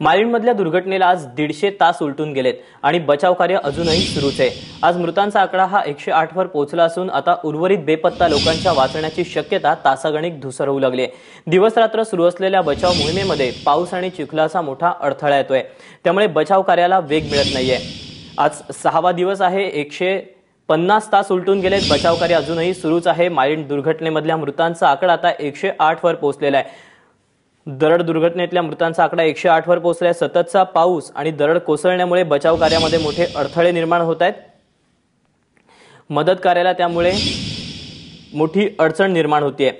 माळीणमधल्या दुर्घटनेला आज 150 तास उलटून गेलेत आणि बचाव कार्य अजूनही सुरूच आहे। आज मृतांचा आकडा हा 108 वर पोहोचला असून आता उर्वरित बेपत्ता लोकांच्या वाचण्याची शक्यता तासागणिक धुसरवू लागली आहे। दिवस रात्र सुरू असलेल्या बचाव मोहिमेमध्ये पाऊस आणि चिखलाचा मोठा अडथळा येतोय, त्यामुळे बचाव कार्याला वेग मिळत नाहीये। आज 6वा दिवस आहे। 150 तास उलटून गेलेत, बचाव कार्य अजूनही सुरूच आहे। माळीण दुर्घटनेमधल्या मृतांचा आकडा आता 108 वर पोहोचलेला आहे। दरड दुर्घटनेतल्या मृतांचा आकडा 108 वर पोहोचलाय। सततचा पाऊस आणि दरड कोसळण्यामुळे बचाव कार्यामध्ये मोठे अडथळे निर्माण होत आहेत। मदत कार्याला त्यामुळे मोठी अडचण निर्माण होतीये।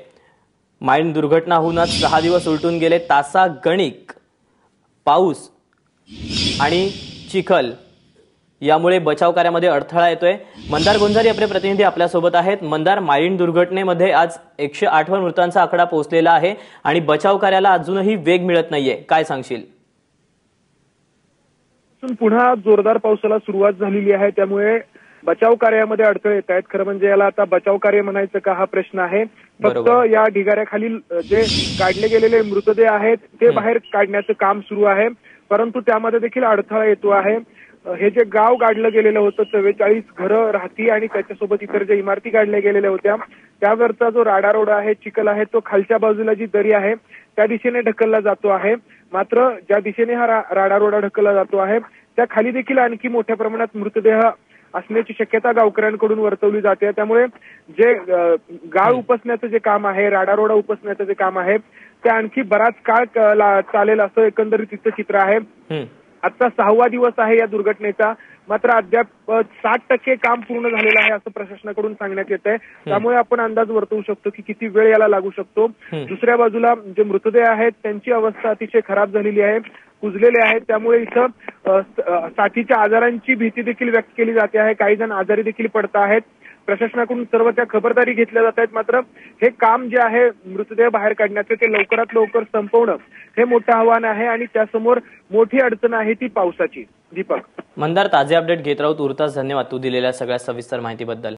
माळीण दुर्घटना होऊन आज 6 दिवस उलटून गेले। तासागणिक पाऊस आणि चिखल यामुळे बचाव कार्यामध्ये अडथळा येतोय। मंदार गोंजारी आपले प्रतिनिधी आपल्या सोबत आहेत। मंदार, माळीण दुर्घटनेमध्ये आज 108 वर मृतांचा आकडा पोहोचलेला आहे आणि बचाव कार्याला अजूनही वेग मिळत नाहीये, काय सांगशील? पुन्हा जोरदार पावसाला सुरुवात झालेली आहे, त्यामुळे बचाव कार्यामध्ये अडथळे येत आहेत। खरं म्हणजे याला आता बचाव कार्य म्हणायचं का हा प्रश्न आहे। फक्त या ढिगाऱ्याखालील जे काढले गेलेले मृतदेह आहेत ते बाहेर काढण्याचं काम सुरू आहे, परंतु त्यामध्ये देखील अडथळा येतो आहे। हे जे गाव गाडलं गेलेलं होतं, 44 घरं, राहती आणि त्याच्यासोबत इतर ज्या इमारती काढल्या गेलेल्या होत्या, त्यावरचा जो राडारोड आहे, चिखल आहे, तो खालच्या बाजूला जी दरी आहे त्या दिशेने ढकलला जातो आहे। मात्र ज्या दिशेने हा राडारोडा ढकलला जातो आहे त्या खाली देखील आणखी मोठ्या प्रमाणात मृतदेह असण्याची शक्यता गावकऱ्यांकडून वर्तवली जाते। त्यामुळे जे गाळ उपसण्याचं जे काम आहे, राडारोडा उपसण्याचं जे काम आहे, ते आणखी बराच काळ चालेल असं एकंदरीत तिचं चित्र आहे। आजचा 6वा दिवस आहे या दुर्घटनेचा, मात्र अद्याप 60% काम पूर्ण झालेलं आहे असं प्रशासनाकडून सांगण्यात येत आहे। त्यामुळे आपण अंदाज वर्तवू शकतो की किती वेळ याला लागू शकतो। दुसऱ्या बाजूला जे मृतदेह आहेत त्यांची अवस्था अतिशय खराब झालेली आहे, कुजलेले आहेत, त्यामुळे इथं साथीच्या आजारांची भीती देखील व्यक्त केली जाते आहे। काही जण आजारी देखील पडत आहेत। प्रशासनाकडून सर्व त्या खबरदारी घेतल्या जात आहेत, मात्र हे काम जे आहे मृतदेह बाहेर काढण्याचे ते लवकरात लवकर संपवणं हे मोठं आव्हान आहे आणि त्यासमोर मोठी अडचण आहे ती पावसाची। दीपक, मंदार, ताजे अपडेट घेत राहू। तुर्तास धन्यवाद तू दिलेल्या सगळ्या सविस्तर माहितीबद्दल।